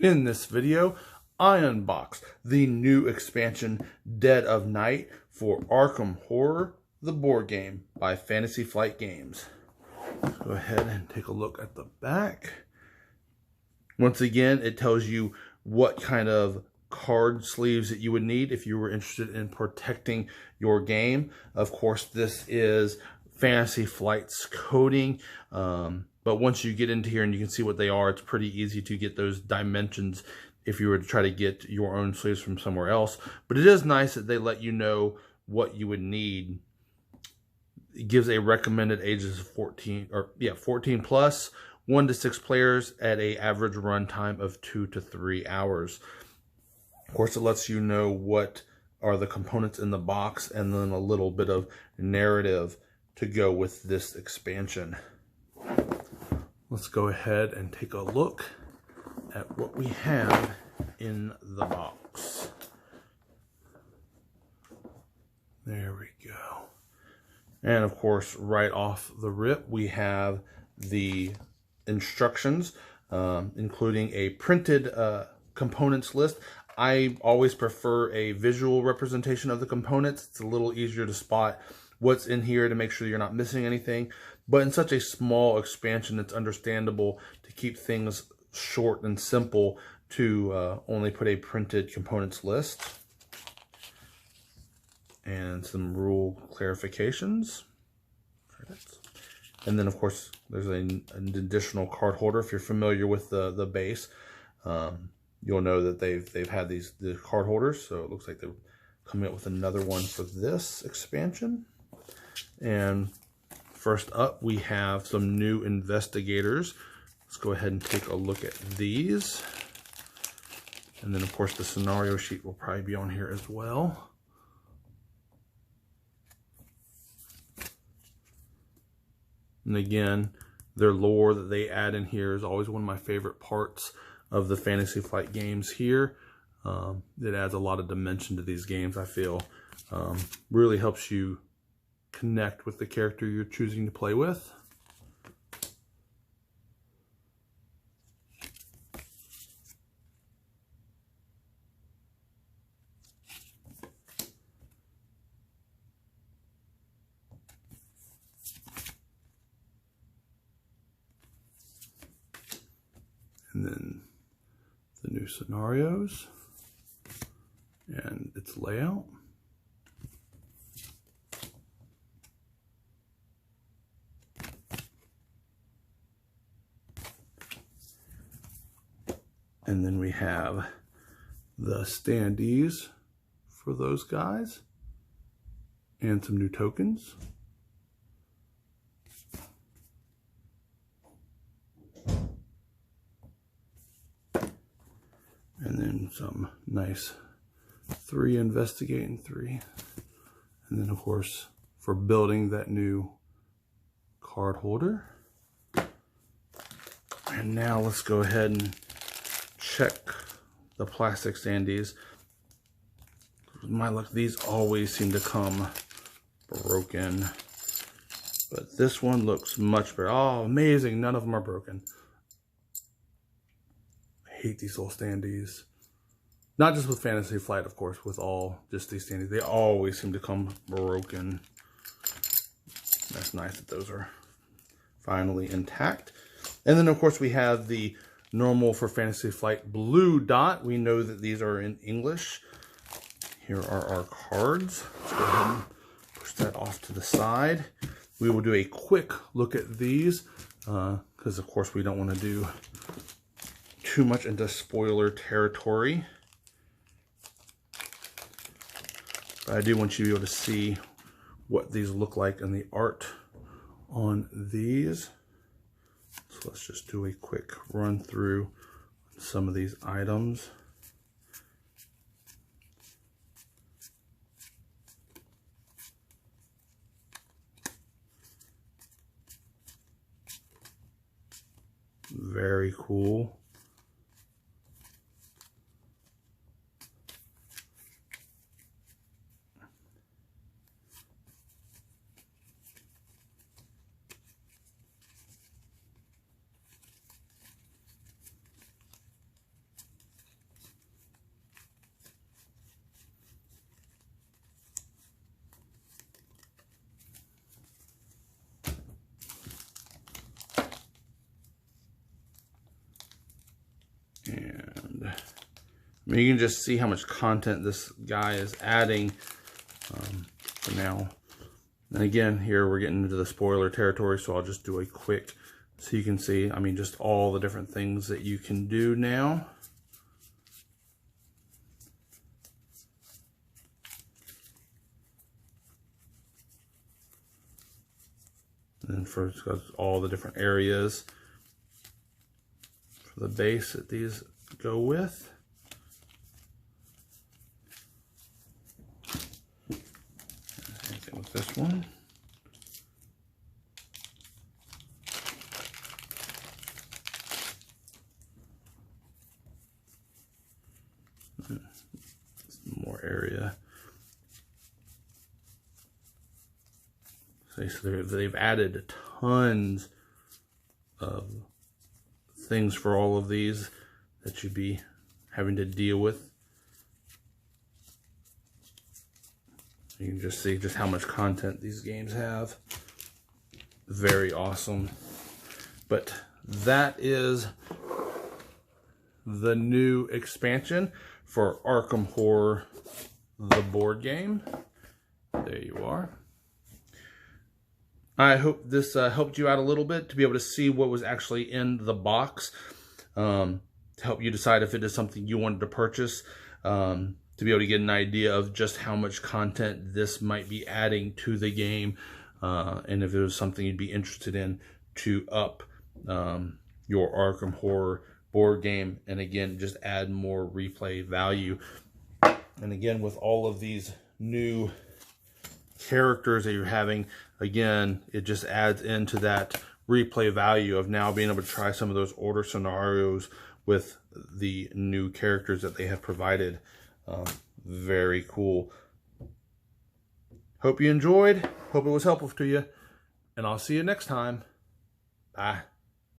In this video, I unbox the new expansion Dead of Night for Arkham Horror, the board game by Fantasy Flight Games. Let's go ahead and take a look at the back. Once again, it tells you what kind of card sleeves that you would need if you were interested in protecting your game. Of course, this is Fantasy Flight's coding. But once you get into here and you can see what they are, it's pretty easy to get those dimensions if you were to try to get your own sleeves from somewhere else. But it is nice that they let you know what you would need. It gives a recommended ages of 14 plus, 1 to 6 players at an average run time of 2 to 3 hours. Of course, it lets you know what are the components in the box and then a little bit of narrative to go with this expansion. Let's go ahead and take a look at what we have in the box. There we go. And of course, right off the rip, we have the instructions, including a printed components list. I always prefer a visual representation of the components. It's a little easier to spot what's in here to make sure you're not missing anything. But in such a small expansion, it's understandable to keep things short and simple to only put a printed components list. And some rule clarifications. And then, of course, there's an additional card holder. If you're familiar with the base, you'll know that they've had the card holders. So it looks like they're coming up with another one for this expansion. And first up, we have some new investigators. Let's go ahead and take a look at these. And then, of course, the scenario sheet will probably be on here as well. And again, their lore that they add in here is always one of my favorite parts of the Fantasy Flight games here. It adds a lot of dimension to these games, I feel. Really helps you connect with the character you're choosing to play with. And then the new scenarios and its layout. And then we have the standees for those guys and some new tokens. And then some nice 3 investigating 3. And then, of course, for building that new card holder. And now let's go ahead and check the plastic standees. With my luck, these always seem to come broken. But this one looks much better. Oh, amazing. None of them are broken. I hate these little standees. Not just with Fantasy Flight, of course, with all just these standees. They always seem to come broken. That's nice that those are finally intact. And then, of course, we have the normal for Fantasy Flight blue dot. We know that these are in English. Here are our cards. Let's go ahead and push that off to the side. We will do a quick look at these because, of course, we don't want to do too much into spoiler territory. But I do want you to be able to see what these look like in the art on these. So let's just do a quick run through some of these items. Very cool. I mean, you can just see how much content this guy is adding for now. And again, here we're getting into the spoiler territory, so I'll just do a quick, so you can see, I mean, just all the different things that you can do now. And then for all the different areas for the base that these go with. Same thing with this one. More area. So they've added tons of things for all of these that you'd be having to deal with. You can just see just how much content these games have. Very awesome. But that is the new expansion for Arkham Horror, the board game. There you are. I hope this helped you out a little bit to be able to see what was actually in the box, to help you decide if it is something you wanted to purchase, to be able to get an idea of just how much content this might be adding to the game, and if it was something you'd be interested in to up your Arkham Horror board game, and again, just add more replay value. And again, with all of these new characters that you're having, again, it just adds into that replay value of now being able to try some of those older scenarios with the new characters that they have provided. Very cool. Hope you enjoyed. Hope it was helpful to you. And I'll see you next time. Bye.